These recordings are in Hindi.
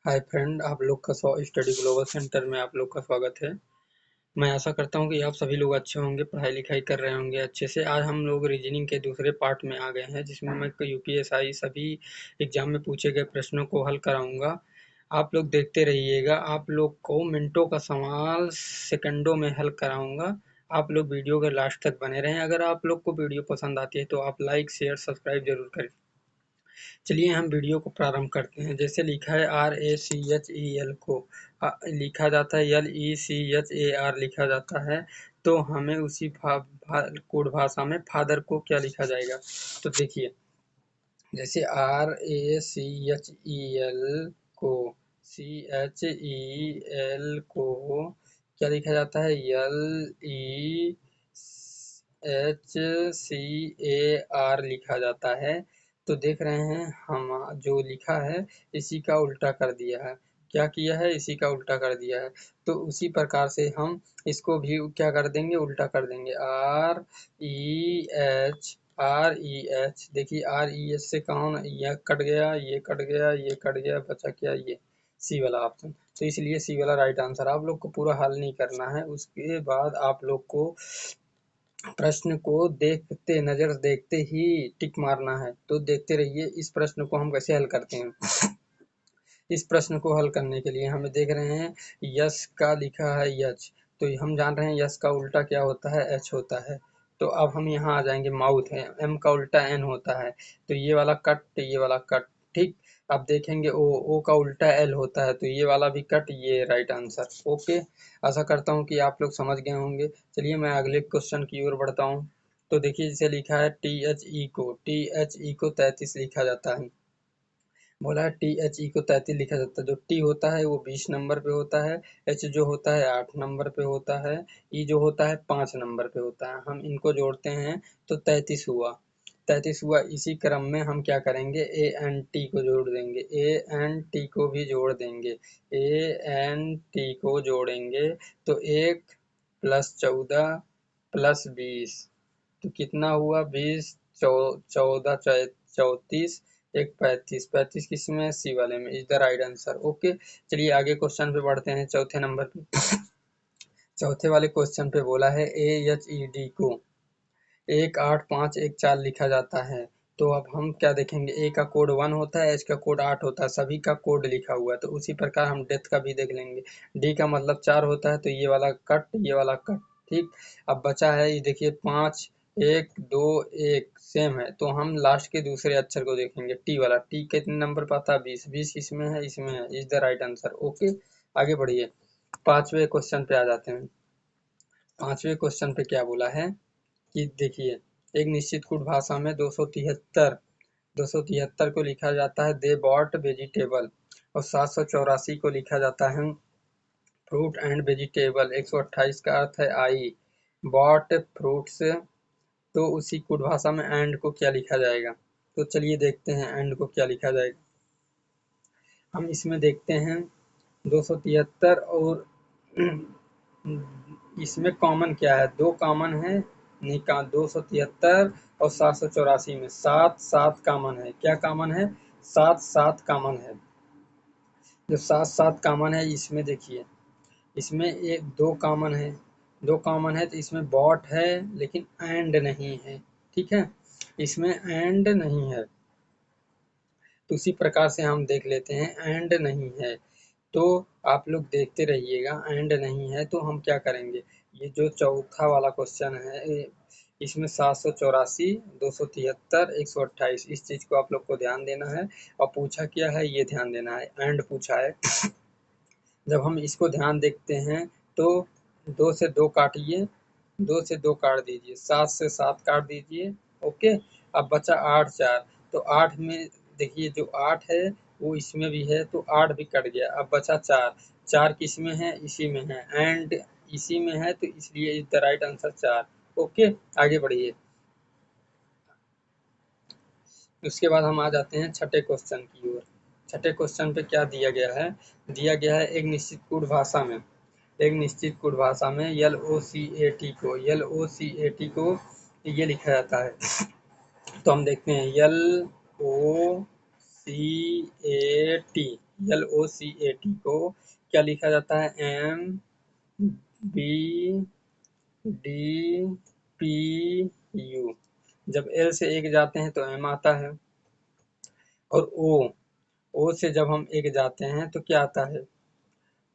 हाय फ्रेंड, आप लोग का स्टडी ग्लोबल सेंटर में आप लोग का स्वागत है। मैं आशा करता हूँ कि आप सभी लोग अच्छे होंगे, पढ़ाई लिखाई कर रहे होंगे अच्छे से। आज हम लोग रीजनिंग के दूसरे पार्ट में आ गए हैं, जिसमें मैं यूपीएसआई सभी एग्जाम में पूछे गए प्रश्नों को हल कराऊंगा। आप लोग देखते रहिएगा। आप लोग को मिनटों का सवाल सेकंडों में हल कराऊंगा। आप लोग वीडियो के लास्ट तक बने रहें। अगर आप लोग को वीडियो पसंद आती है तो आप लाइक शेयर सब्सक्राइब जरूर करें। चलिए हम वीडियो को प्रारंभ करते हैं। जैसे लिखा है RACHEL को लिखा जाता है LECHAR लिखा जाता है, तो हमें उसी कोड भाषा में फादर को क्या लिखा जाएगा। तो देखिए, जैसे RACHEL को CHEL को क्या लिखा जाता है, LEHCAR लिखा जाता है। तो देख रहे हैं हम जो लिखा है इसी का उल्टा कर दिया है। क्या किया है, इसी का उल्टा कर दिया है। तो उसी प्रकार से हम इसको भी क्या कर देंगे, उल्टा कर देंगे। REH देखिए, REH से कौन यह कट गया, ये कट गया, ये कट गया, बचा क्या, ये सी वाला ऑप्शन। तो इसलिए सी वाला राइट आंसर। आप लोग को पूरा हल नहीं करना है, उसके बाद आप लोग को प्रश्न को देखते नजर देखते ही टिक मारना है। तो देखते रहिए इस प्रश्न को हम कैसे हल करते हैं। इस प्रश्न को हल करने के लिए हमें देख रहे हैं यश का लिखा है यच, तो हम जान रहे हैं यश का उल्टा क्या होता है, एच होता है। तो अब हम यहाँ आ जाएंगे, माउथ है, एम का उल्टा एन होता है, तो ये वाला कट, ये वाला कट, ठीक। अब देखेंगे ओ का उल्टा एल होता है, तो ये वाला भी कट, ये राइट आंसर। ओके, आशा करता हूँ कि आप लोग समझ गए होंगे। चलिए मैं अगले क्वेश्चन की ओर बढ़ता हूँ। तो देखिए, जैसे लिखा है टी एच ई को 33 लिखा जाता है। बोला है THE को 33 लिखा जाता है। जो टी होता है वो 20 नंबर पे होता है, एच जो होता है 8 नंबर पे होता है, ई जो होता है 5 नंबर पे होता है। हम इनको जोड़ते हैं तो 33 हुआ। 33 हुआ। इसी क्रम में हम क्या करेंगे, ANT को जोड़ देंगे, ANT को भी जोड़ देंगे, ANT को जोड़ेंगे तो 1 + 14 + 20, तो कितना हुआ, 20, 14, 34, एक 35। 35 किस में, सी वाले में, is the right answer. Okay, चलिए आगे क्वेश्चन पे बढ़ते हैं, चौथे नंबर पे। चौथे वाले क्वेश्चन पे बोला है AHED को 18514 लिखा जाता है। तो अब हम क्या देखेंगे, ए का कोड 1 होता है, एच का कोड 8 होता है, सभी का कोड लिखा हुआ है। तो उसी प्रकार हम डेथ का भी देख लेंगे। डी का मतलब 4 होता है, तो ये वाला कट, ये वाला कट, ठीक। अब बचा है ये देखिए 5, 1, 2, 1 सेम है, तो हम लास्ट के दूसरे अक्षर को देखेंगे, टी वाला। टी कितने नंबर पर आता है, 20। 20 किसमें है, इसमें है, is the right answer. Okay, आगे बढ़िए, पांचवें क्वेश्चन पे आ जाते हैं। पांचवें क्वेश्चन पे क्या बोला है कि देखिए, एक निश्चित कूट भाषा में 273 को लिखा जाता है दे बॉट वेजिटेबल, और 784 को लिखा जाता है फ्रूट एंड वेजिटेबल। 128 का अर्थ है आई बॉट फ्रूट्स। तो उसी कूट भाषा में एंड को क्या लिखा जाएगा। तो चलिए देखते हैं एंड को क्या लिखा जाएगा। हम इसमें देखते हैं 273 और इसमें कॉमन क्या है, दो कॉमन है, निका 273 और 784 में 7 7 कॉमन है। क्या कॉमन है, 7 7 कॉमन है। जो 7 7 कॉमन है, इसमें देखिए, इसमें एक दो कॉमन है, दो कॉमन है, तो इसमें बॉट है लेकिन एंड नहीं है, ठीक है, इसमें एंड नहीं है। तो उसी प्रकार से हम देख लेते हैं एंड नहीं है, तो आप लोग देखते रहिएगा। एंड नहीं है तो हम क्या करेंगे, ये जो चौथा वाला क्वेश्चन है इसमें 784, 273, 128, इस चीज को आप लोग को ध्यान देना है। और पूछा क्या है, ये ध्यान देना है, एंड पूछा है। जब हम इसको ध्यान देखते हैं तो 2 से 2 काटिए, 2 से 2 काट दीजिए, 7 से 7 काट दीजिए। ओके, अब बचा 8 4, तो 8 में देखिए जो 8 है वो इसमें भी है, तो 8 भी कट गया। अब बचा 4, 4 किस में है, इसी में है, एंड इसी में है, तो इसलिए is the right answer 4। Okay, आगे बढ़िए। उसके बाद हम आ जाते हैं छठे क्वेश्चन की ओर। छठे क्वेश्चन पे क्या दिया गया है, दिया गया है एक निश्चित कूट भाषा में, एक निश्चित कूट भाषा में LOCAT को ये लिखा जाता है। तो हम देखते हैं LOCAT LOCAT को क्या लिखा जाता है? MBDPU। जब L से एक जाते हैं तो M आता है, और O से जब हम एक जाते हैं तो क्या आता है?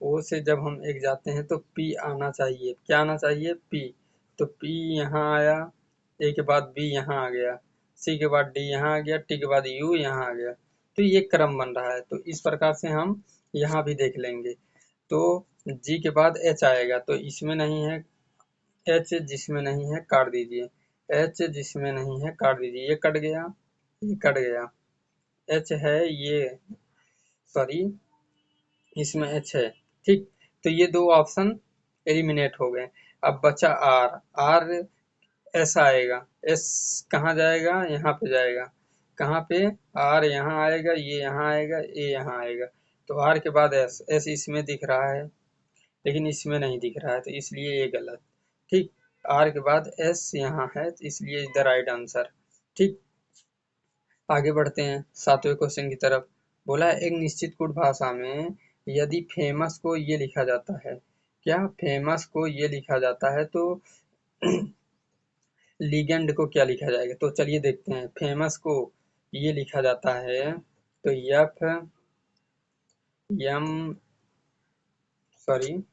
O से जब हम एक जाते हैं तो P आना चाहिए। क्या आना चाहिए? P। तो P यहाँ आया, A के बाद B यहाँ आ गया, C के बाद D यहाँ आ गया, T के बाद U यहाँ आ गया। तो ये क्रम बन रहा है। तो इस प्रकार से हम यहाँ भी देख लेंगे। तो G के बाद H आएगा, तो इसमें नहीं है H, जिसमें नहीं है काट दीजिए। H जिसमें नहीं है काट दीजिए। ये कट गया, ये कट गया। H है ये, सॉरी, इसमें H है। ठीक, तो ये दो ऑप्शन एलिमिनेट हो गए। अब बचा R। R S आएगा। S कहाँ जाएगा? यहाँ पे जाएगा। कहाँ पे? R यहाँ आएगा, ये यहाँ आएगा, A यहाँ आएगा। तो R के बाद S। S इसमें दिख रहा है लेकिन इसमें नहीं दिख रहा है, तो इसलिए ये गलत। ठीक, R के बाद S यहाँ है, तो इसलिए इज द राइट आंसर। ठीक, आगे बढ़ते हैं 7वें क्वेश्चन की तरफ। बोला है एक निश्चित गुण भाषा में यदि फेमस को ये लिखा जाता है, क्या? फेमस को ये लिखा जाता है तो लीगेंड को क्या लिखा जाएगा? तो चलिए देखते हैं। फेमस को ये लिखा जाता है तो F am sorry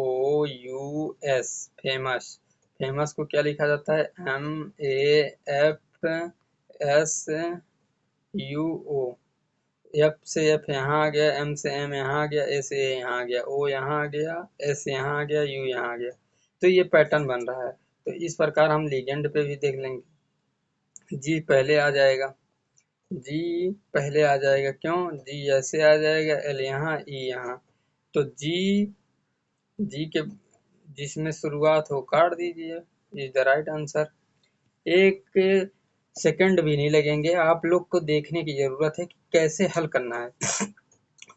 FAMOUS, famous. Famous को क्या लिखा जाता है? MAFSUO। एफ से एफ यहाँ आ गया, एम से एम यहाँ आ गया, ए से ए यहाँ आ गया, ओ यहाँ आ गया, एस यहाँ आ गया, यू यहाँ आ गया। तो ये पैटर्न बन रहा है। तो इस प्रकार हम लीजेंड पे भी देख लेंगे। जी पहले आ जाएगा, जी पहले आ जाएगा। क्यों? जी ऐसे आ जाएगा, एल यहाँ, ई यहाँ। तो जी के जिसमें शुरुआत हो काट दीजिए, इज द राइट आंसर। एक सेकंड भी नहीं लगेंगे, आप लोग को देखने की जरूरत है कि कैसे हल करना है।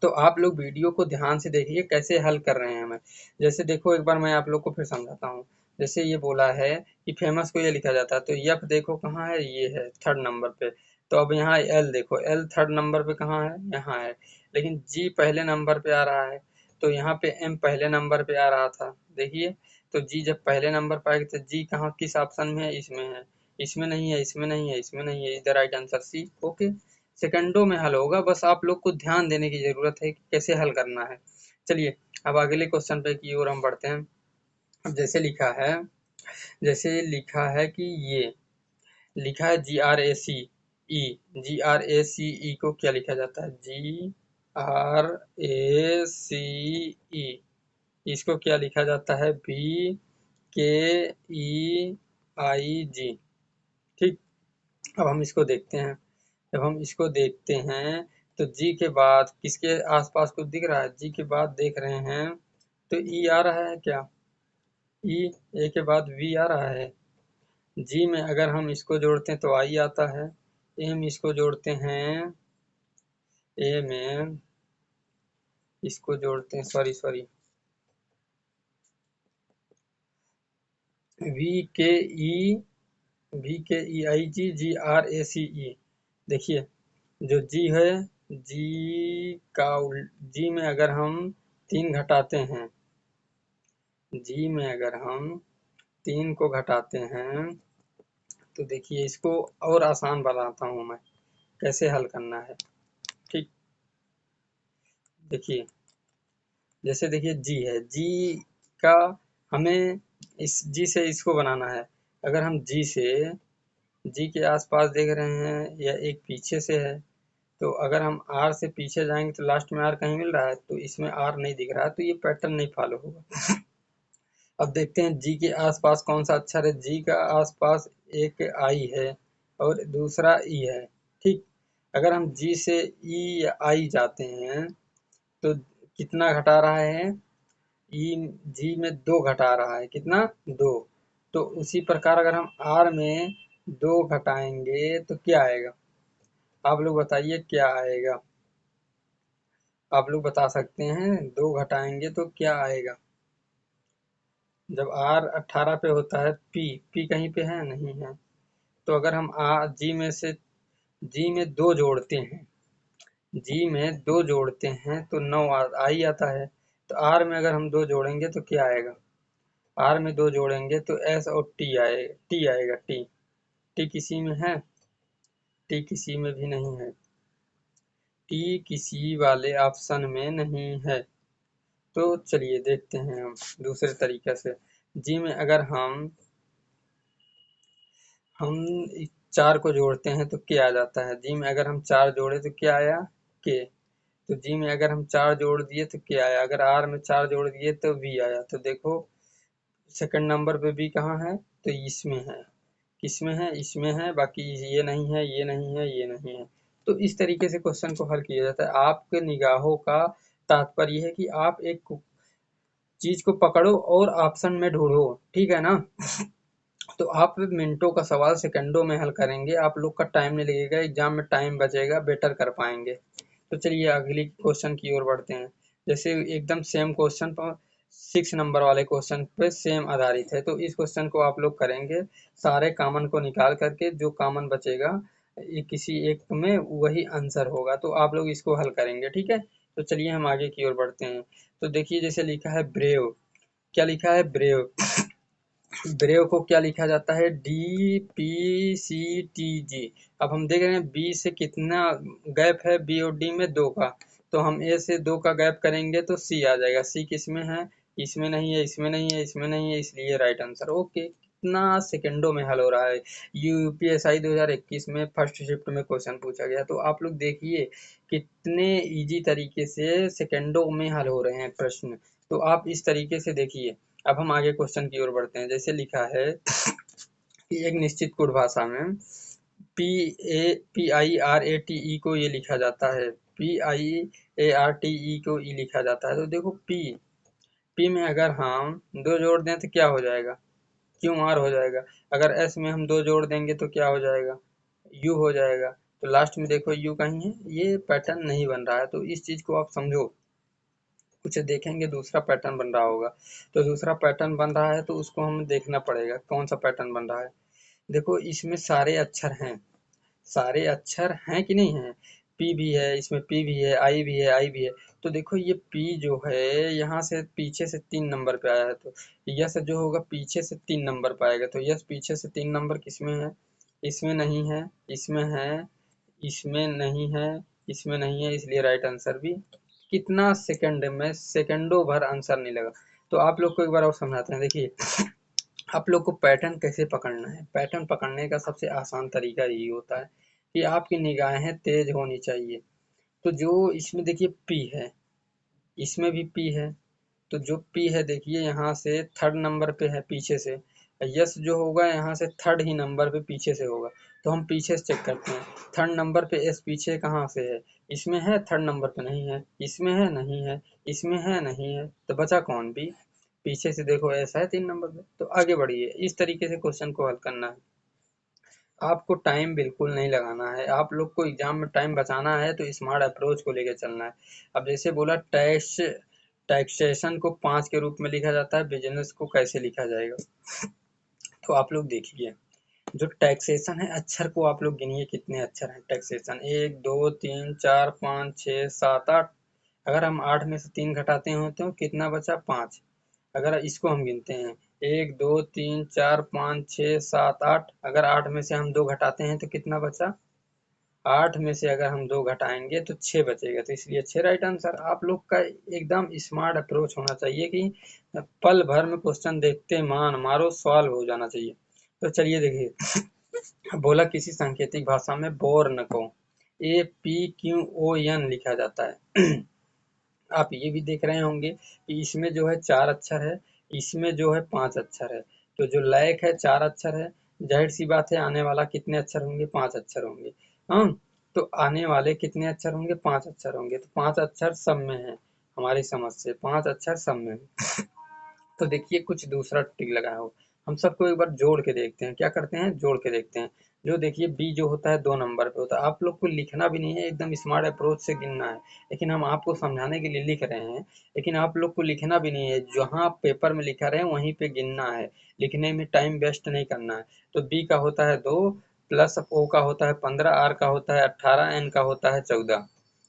तो आप लोग वीडियो को ध्यान से देखिए कैसे हल कर रहे हैं हमें। जैसे देखो, एक बार मैं आप लोग को फिर समझाता हूँ। जैसे ये बोला है कि फेमस को ये लिखा जाता है, तो यफ देखो कहाँ है? ये है थर्ड नंबर पे। तो अब यहाँ एल देखो, एल थर्ड नंबर पे कहाँ है? यहाँ है। लेकिन जी पहले नंबर पे आ रहा है, तो यहाँ पे एम पहले नंबर पे आ रहा था। देखिए, तो जी जब पहले नंबर पर आएगा तो जी कहाँ किस ऑप्शन में है? इसमें है। इसमें नहीं है, इसमें नहीं है, इसमें नहीं है। Is the right answer C. Okay, सेकंडों में हल होगा, बस आप लोग को ध्यान देने की जरूरत है कि कैसे हल करना है। चलिए अब अगले क्वेश्चन पे की ओर हम बढ़ते हैं। अब जैसे लिखा है कि ये लिखा है GRACE को क्या लिखा जाता है? GRACE, इसको क्या लिखा जाता है? BKEIG। ठीक, अब हम इसको देखते हैं। जब हम इसको देखते हैं तो जी के बाद किसके आसपास कुछ दिख रहा है? जी के बाद देख रहे हैं तो ई आ रहा है क्या? ई, ए के बाद वी आ रहा है। जी में अगर हम इसको जोड़ते हैं तो आई आता है। ए में इसको जोड़ते हैं, ए में इसको जोड़ते हैं, सॉरी VKEIG देखिए, जो जी है, जी का जी में अगर हम 3 घटाते हैं, जी में अगर हम 3 को घटाते हैं तो देखिए इसको और आसान बनाता हूँ मैं, कैसे हल करना है। ठीक, देखिए जैसे देखिए जी है, जी का हमें इस जी से इसको बनाना है। अगर हम जी के आसपास देख रहे हैं या एक पीछे से है, तो अगर हम आर से पीछे जाएंगे तो लास्ट में आर कहीं मिल रहा है, तो इसमें आर नहीं दिख रहा है, तो ये पैटर्न नहीं फॉलो होगा। अब देखते हैं जी के आसपास कौन सा अक्षर है। जी का आसपास एक आई है और दूसरा ई है। ठीक, अगर हम जी से ई या आई जाते हैं तो कितना घटा रहा है? ई जी में 2 घटा रहा है। कितना? 2। तो उसी प्रकार अगर हम आर में 2 घटाएंगे तो क्या आएगा? आप लोग बताइए क्या आएगा? आप लोग बता सकते हैं 2 घटाएंगे तो क्या आएगा? जब आर 18 पे होता है, पी कहीं पे है? नहीं है। तो अगर हम जी में से जी में 2 जोड़ते हैं, जी में 2 जोड़ते हैं तो 9 आई आता है। तो आर में अगर हम 2 जोड़ेंगे तो क्या आएगा? आर में 2 जोड़ेंगे तो एस और टी आएगा, टी आएगा, टी। टी किसी में है? टी किसी में भी नहीं है। टी किसी वाले ऑप्शन में नहीं है। तो चलिए देखते हैं हम दूसरे तरीके से। जी में अगर हम 4 को जोड़ते हैं तो क्या आ जाता है? जी में अगर हम 4 जोड़े तो क्या आया? के। तो जी में अगर हम 4 जोड़ दिए तो क्या आया? अगर आर में 4 जोड़ दिए तो वी आया। तो देखो सेकंड नंबर पे बी कहाँ है? तो इसमें है। किसमें है? इसमें है। बाकी ये नहीं है, ये नहीं है, ये नहीं है। तो इस तरीके से क्वेश्चन को हल किया जाता है। आपके निगाहों का तात्पर्य है कि आप एक चीज को पकड़ो और ऑप्शन में ढूंढो, ठीक है ना? तो आप मिनटों का सवाल सेकंडों में हल करेंगे, आप लोग का टाइम नहीं लगेगा, एग्जाम में टाइम बचेगा, बेटर कर पाएंगे। तो चलिए अगली क्वेश्चन की ओर बढ़ते हैं। जैसे एकदम सेम क्वेश्चन पर 6 नंबर वाले क्वेश्चन पे सेम आधारित है। तो इस क्वेश्चन को आप लोग करेंगे सारे कॉमन को निकाल करके, जो कॉमन बचेगा किसी एक में वही आंसर होगा। तो आप लोग इसको हल करेंगे, ठीक है? तो चलिए हम आगे की ओर बढ़ते हैं। तो देखिए जैसे लिखा है ब्रेव, क्या लिखा है? ब्रेव। ब्रेव को क्या लिखा जाता है? DPCTG। अब हम देख रहे हैं बी से कितना गैप है, बी और डी में 2 का। तो हम ए से 2 का गैप करेंगे तो सी आ जाएगा। सी किसमें है? इसमें नहीं है, इसमें नहीं है, इसमें नहीं है, इसलिए राइट आंसर। ओके, कितना सेकंडों में हल हो रहा है। यूपीएसआई 2021 में फर्स्ट शिफ्ट में क्वेश्चन पूछा गया। तो आप लोग देखिए कितने इजी तरीके से सेकंडों में हल हो रहे हैं प्रश्न। तो आप इस तरीके से देखिए। अब हम आगे क्वेश्चन की ओर बढ़ते हैं। जैसे लिखा है कि एक निश्चित गुण भाषा में PIRATE को ये लिखा जाता है, PIARTE को ई लिखा जाता है। तो देखो पी में अगर हम 2 जोड़ दें तो क्या हो जाएगा? QR हो जाएगा। अगर एस में हम 2 जोड़ देंगे तो क्या हो जाएगा? यू हो जाएगा। तो लास्ट में देखो यू कहीं है, ये पैटर्न नहीं बन रहा है। तो इस चीज को आप समझो, कुछ देखेंगे दूसरा पैटर्न बन रहा होगा। तो दूसरा पैटर्न बन रहा है तो उसको हमें देखना पड़ेगा कौन सा पैटर्न बन रहा है। देखो इसमें सारे अक्षर हैं, सारे अक्षर हैं कि नहीं है? पी भी है, इसमें पी भी है, आई भी है, आई भी है। तो देखो ये पी जो है यहाँ से पीछे से 3 नंबर पे आया है। तो यस जो होगा पीछे से 3 नंबर पे आएगा। तो यस पीछे से 3 नंबर किसमें है? इसमें नहीं है, इसमें है, इसमें नहीं है, इसमें नहीं है, इसलिए राइट आंसर भी। कितना सेकंड में, सेकंडों भर आंसर नहीं लगा। तो आप लोग को एक बार और समझाते हैं। देखिए आप लोग को पैटर्न कैसे पकड़ना है। पैटर्न पकड़ने का सबसे आसान तरीका यही होता है कि आपकी निगाहें तेज होनी चाहिए। तो जो इसमें देखिए पी है, इसमें भी पी है। तो जो पी है देखिए यहाँ से थर्ड नंबर पे है पीछे से। यस जो होगा यहाँ से थर्ड ही नंबर पे पीछे से होगा। तो हम पीछे से चेक करते हैं, थर्ड नंबर पे एस पीछे कहाँ से है? इसमें है, थर्ड नंबर पे नहीं है। इसमें है, नहीं है। इसमें है, नहीं है। तो बचा कौन? बी। पीछे से देखो ऐसा है 3 नंबर पे। तो आगे बढ़िए, इस तरीके से क्वेश्चन को हल करना है। आपको टाइम बिल्कुल नहीं लगाना है। आप लोग को एग्जाम में टाइम बचाना है तो स्मार्ट अप्रोच को लेकर चलना है। अब जैसे बोला टैक्सेशन को 5 के रूप में लिखा जाता है, बिजनेस को कैसे लिखा जाएगा? तो आप लोग देखिए, जो टैक्सेशन है अक्षर को आप लोग गिनिए कितने अक्षर हैं टैक्सेशन। 1 2 3 4 5 6 7 8। अगर हम 8 में से 3 घटाते हैं तो कितना बचा? 5। अगर इसको हम गिनते हैं 1 2 3 4 5 6 7 8। अगर 8 में से हम 2 घटाते हैं तो कितना बचा? 8 में से अगर हम 2 घटाएंगे तो 6 बचेगा। तो इसलिए 6 राइट आंसर। आप लोग का एकदम स्मार्ट अप्रोच होना चाहिए कि पल भर में क्वेश्चन देखते मान मारो सॉल्व हो जाना चाहिए। तो चलिए देखिए बोला किसी सांकेतिक भाषा में बोर्न को APQON लिखा जाता है। आप ये भी देख रहे होंगे कि इसमें जो है 4 अक्षर है, इसमें जो है 5 अक्षर है। तो जो लैक है 4 अक्षर है, जाहिर सी बात है आने वाला कितने अक्षर होंगे? 5 अक्षर होंगे। हाँ, तो आने वाले कितने अक्षर होंगे? 5 अक्षर होंगे। तो 5 अक्षर सब में है, हमारी समझ से 5 अक्षर सब में है। तो देखिए कुछ दूसरा ट्रिक लगाया हो। हम सबको एक बार जोड़ के देखते हैं। क्या करते हैं? जोड़ के देखते हैं। जो देखिए बी जो होता है 2 नंबर पे होता है। आप लोग को लिखना भी नहीं है, एकदम स्मार्ट अप्रोच से गिनना है। लेकिन हम आपको समझाने के लिए लिख रहे हैं, लेकिन आप लोग को लिखना भी नहीं है। जहाँ पेपर में लिखा रहे वहीं पे गिनना है। लिखने में टाइम वेस्ट नहीं करना है। तो बी का होता है 2, प्लस ओ का होता है 15, आर का होता है 18, एन का होता है 14।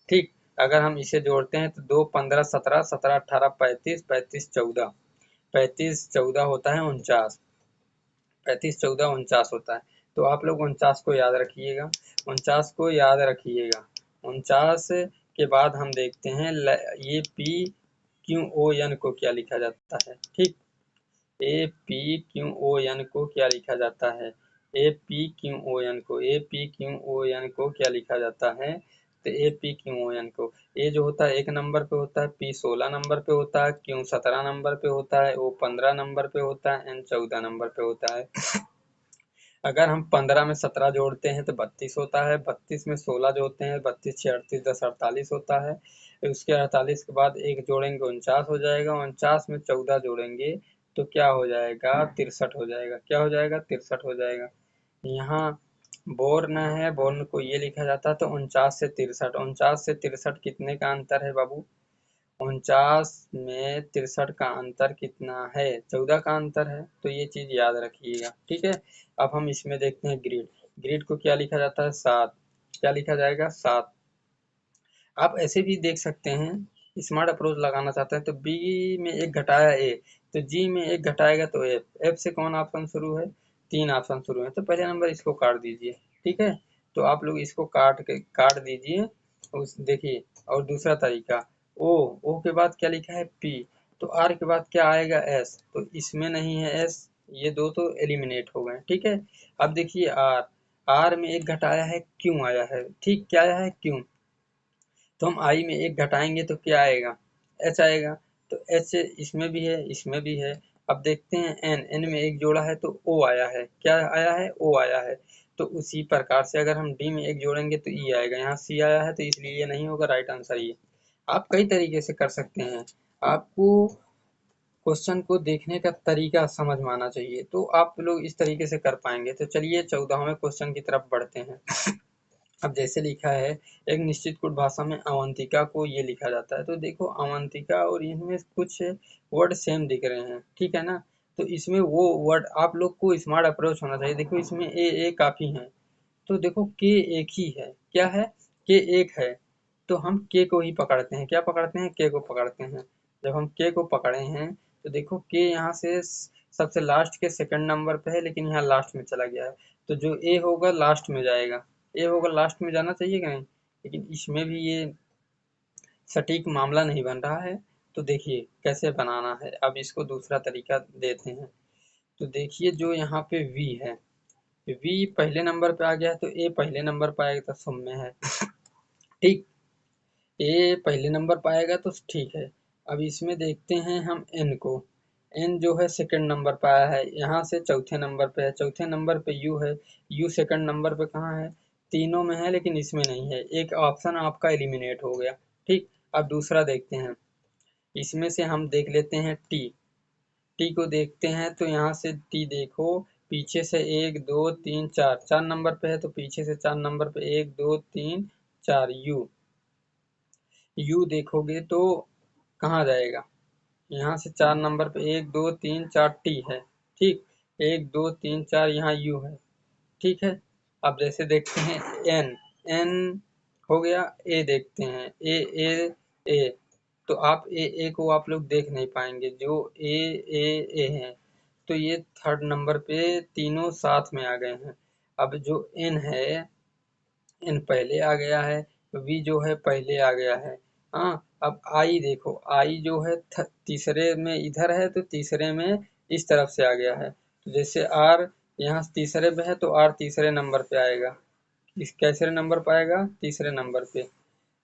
ठीक, अगर हम इसे जोड़ते हैं तो 2 15 17, 17 18 35, 35 14, 35 14 होता है 49, 35 14 49 होता है। तो आप लोग 49 को याद रखिएगा, 49 को याद रखिएगा। 49 के बाद हम देखते हैं ये पी क्यू ओ एन को क्या लिखा जाता है। ठीक, A P Q O N को क्या लिखा जाता है, A P Q O N को, A P Q O N को क्या लिखा जाता है, तो A P Q O N को, ए जो होता है 1 नंबर पे होता है, पी 16 नंबर पे होता है, क्यू 17 नंबर पे होता है, ओ 15 नंबर पे होता है, एन 14 नंबर पे होता है। अगर हम 15 में 17 जोड़ते हैं तो 32 होता है, 32 में 16 जोड़ते हैं 32 6 38 10 48 होता है, उसके 48 के बाद एक जोड़ेंगे 49 हो जाएगा, 49 में 14 जोड़ेंगे तो क्या हो जाएगा, 63 हो जाएगा। क्या हो जाएगा, 63 हो जाएगा। यहाँ बोर्न है, बोर्न को ये लिखा जाता है, तो 49 से 63, 49 से 63 कितने का अंतर है बाबू, 49 में 63 का अंतर कितना है, 14 का अंतर है। तो ये चीज याद रखिएगा। ठीक है, अब हम इसमें देखते हैं ग्रिड, ग्रिड को क्या लिखा जाता है, 7, क्या लिखा जाएगा, 7। आप ऐसे भी देख सकते हैं, स्मार्ट अप्रोच लगाना चाहते हैं तो बी में एक घटाया ए, तो जी में एक घटाएगा तो एफ, एफ से कौन ऑप्शन शुरू है, 3 ऑप्शन शुरू है, तो पहले नंबर इसको काट दीजिए। ठीक है, तो आप लोग इसको काट दीजिए। उस देखिए, और दूसरा तरीका, ओ, ओ के बाद क्या लिखा है, पी, तो आर के बाद क्या आएगा, एस, तो इसमें नहीं है एस, ये दो तो एलिमिनेट हो गए। ठीक है, अब देखिए आर, आर में एक घटाया है, क्यों आया है, ठीक, क्या आया है, क्यों, तो हम आई में एक घटाएंगे तो क्या आएगा, एच आएगा, तो एच इसमें भी है, इसमें भी है। अब देखते हैं एन, एन में एक जोड़ा है तो ओ आया है, क्या आया है, ओ आया है। तो उसी प्रकार से अगर हम डी में एक जोड़ेंगे तो ई आएगा, यहाँ सी आया है तो इसलिए ये नहीं होगा, राइट आंसर ये। आप कई तरीके से कर सकते हैं, आपको क्वेश्चन को देखने का तरीका समझ में आना चाहिए, तो आप लोग इस तरीके से कर पाएंगे। तो चलिए 14वें क्वेश्चन की तरफ बढ़ते हैं। अब जैसे लिखा है, एक निश्चित कुट भाषा में अवंतिका को ये लिखा जाता है, तो देखो अवंतिका और इनमें कुछ वर्ड सेम दिख रहे हैं, ठीक है ना, तो इसमें वो वर्ड आप लोग को स्मार्ट अप्रोच होना चाहिए। देखो इसमें ए काफी है, तो देखो के एक ही है, क्या है, के एक है, तो हम के को ही पकड़ते हैं, क्या पकड़ते हैं, के को पकड़ते हैं। जब हम के को पकड़े हैं तो देखो के यहाँ से सबसे लास्ट के सेकंड नंबर पे है, लेकिन यहाँ लास्ट में चला गया है, तो जो ए होगा लास्ट में जाएगा, ए होगा लास्ट में जाना चाहिए कि नहीं, लेकिन इसमें भी ये सटीक मामला नहीं बन रहा है। तो देखिए कैसे बनाना है, अब इसको दूसरा तरीका देते हैं। तो देखिए जो यहाँ पे वी है, वी पहले नंबर पे आ गया है तो ए पहले नंबर पे आएगा तो सौम्य है। ठीक, ए पहले नंबर पे आएगा तो ठीक है। अब इसमें देखते हैं हम एन को, एन जो है सेकंड नंबर पे आया है, यहाँ से चौथे नंबर पे है, चौथे नंबर पे यू है, यू सेकंड नंबर पे कहाँ है, तीनों में है लेकिन इसमें नहीं है, एक ऑप्शन आपका एलिमिनेट हो गया। ठीक, अब दूसरा देखते हैं, इसमें से हम देख लेते हैं टी, टी को देखते हैं तो यहाँ से टी देखो, पीछे से 1 2 3 4, 4 नंबर पे है तो पीछे से 4 नंबर पे 1 2 3 4, यू, यू देखोगे तो कहाँ जाएगा, यहाँ से 4 नंबर पे 1 2 3 4 टी है, ठीक, 1 2 3 4 यहाँ यू है, ठीक है। अब जैसे देखते हैं एन, एन हो गया, ए देखते हैं, ए, तो आप ए को आप लोग देख नहीं पाएंगे, जो ए है, तो ये थर्ड नंबर पे तीनों साथ में आ गए हैं। अब जो एन है, एन पहले आ गया है, वी जो है पहले आ गया है। हाँ, अब आई देखो, आई जो है तीसरे में इधर है तो तीसरे में इस तरफ से आ गया है, तो जैसे आर यहाँ तीसरे पे है तो आर तीसरे नंबर पे आएगा, इस कैसरे नंबर पे आएगा, तीसरे नंबर पे,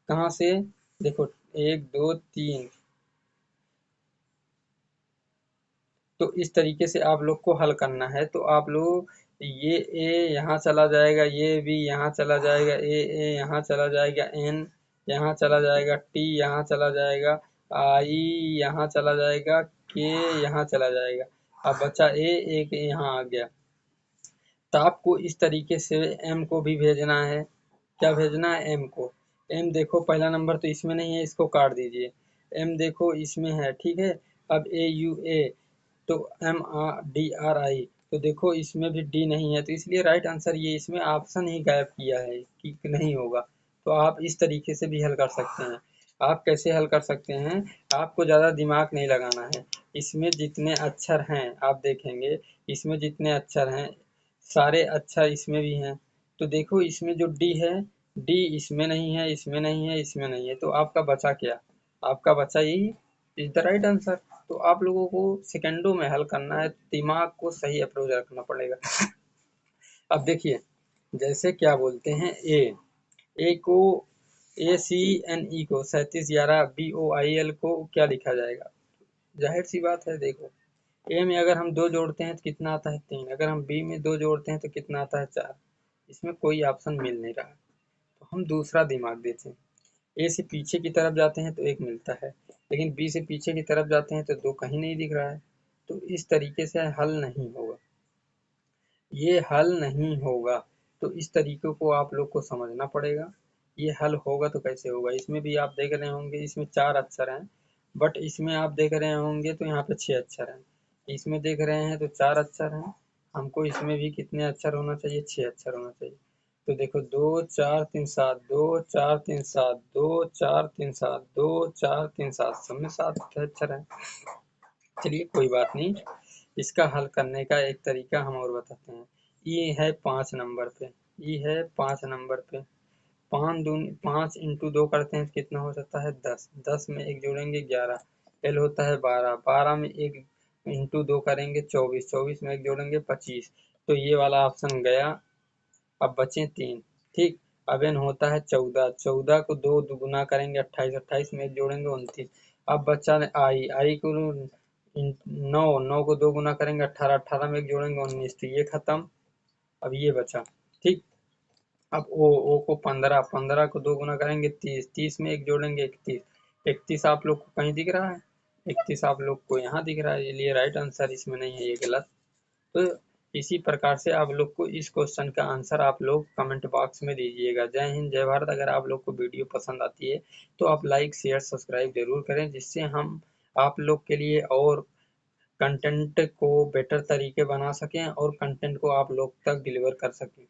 कहाँ से, देखो 1 2 3, तो इस तरीके से आप लोग को हल करना है। तो आप लोग ये ए यहाँ चला जाएगा, ये बी यहाँ चला जाएगा, ए यहाँ चला जाएगा, एन यहाँ चला जाएगा, टी यहाँ चला जाएगा, आई यहाँ चला जाएगा, के यहाँ चला जाएगा, अब बचा एक यहाँ आ गया। तो आपको इस तरीके से एम को भी भेजना है, क्या भेजना है, एम को, एम देखो पहला नंबर तो इसमें नहीं है, इसको काट दीजिए, एम देखो इसमें है, ठीक है। अब ए यू ए, तो M R D R I, तो देखो इसमें भी डी नहीं है, तो इसलिए राइट आंसर ये, इसमें ऑप्शन ही गायब किया है कि नहीं होगा। तो आप इस तरीके से भी हल कर सकते हैं। आप कैसे हल कर सकते हैं, आपको ज़्यादा दिमाग नहीं लगाना है। इसमें जितने अक्षर हैं आप देखेंगे, इसमें जितने अक्षर हैं सारे अक्षर इसमें भी हैं। तो देखो इसमें जो डी है, डी इसमें नहीं है, इसमें नहीं है, इसमें नहीं है, तो आपका बचा क्या, आपका बचा यही इज द राइट आंसर। तो आप लोगों को सेकंडों में हल करना है, दिमाग को सही अप्रोच रखना पड़ेगा। अब देखिए, जैसे क्या बोलते हैं ए को ACNE को 3711 BOIL को क्या लिखा जाएगा। जाहिर सी बात है, देखो ए में अगर हम 2 जोड़ते हैं तो कितना आता है 3, अगर हम बी में 2 जोड़ते हैं तो कितना आता है 4। इसमें कोई ऑप्शन मिल नहीं रहा, तो हम दूसरा दिमाग देते हैं। ए से पीछे की तरफ जाते हैं तो 1 मिलता है, लेकिन बी से पीछे की तरफ जाते हैं तो 2 कहीं नहीं दिख रहा है। तो इस तरीके से हल नहीं होगा, ये हल नहीं होगा। तो इस तरीके को आप लोग को समझना पड़ेगा। ये हल होगा तो कैसे होगा। इसमें भी आप देख रहे होंगे, इसमें 4 अक्षर हैं, बट इसमें आप देख रहे होंगे तो यहाँ पे 6 अक्षर हैं। इसमें देख रहे हैं तो 4 अक्षर हैं, हमको इसमें भी कितने अक्षर होना चाहिए, 6 अक्षर होना चाहिए। तो देखो 2 4 3 7, 2 4 3 7, 2 4 3 7, 2 4 3 7, सब में 7 अक्षर हैं। चलिए कोई बात नहीं, इसका हल करने का एक तरीका हम और बताते हैं। ये है 5 नंबर पे, ये है 5 नंबर पे, 5 इंटू 2 करते हैं तो कितना हो जाता है 10, 10 में 1 जोड़ेंगे 11, एल होता है 12, 12 में 1 इंटू 2 करेंगे 24, 24 में 1 जोड़ेंगे 25। तो ये वाला ऑप्शन गया, अब बचे 3। ठीक, अब एन होता है 14, 14 को 2 गुना करेंगे 28, 28 में 1 जोड़ेंगे 29। अब बचा आई, आई को 9, 9 को 2 गुना करेंगे 18, 18 में 1 जोड़ेंगे 19। तो ये खत्म, अब ये बचा। ठीक, अब ओ को 15, 15 को 2 गुना करेंगे 30, 30 में 1 जोड़ेंगे 31, 31 आप लोग को कहीं दिख रहा है, 31 आप लोग को यहाँ दिख रहा है, ये राइट आंसर इसमें नहीं है, ये गलत। तो इसी प्रकार से आप लोग को इस क्वेश्चन का आंसर आप लोग कमेंट बॉक्स में दीजिएगा। जय हिंद, जय भारत। अगर आप लोग को वीडियो पसंद आती है तो आप लाइक शेयर सब्सक्राइब जरूर करें, जिससे हम आप लोग के लिए और कंटेंट को बेटर तरीके बना सकें और कंटेंट को आप लोग तक डिलीवर कर सकें।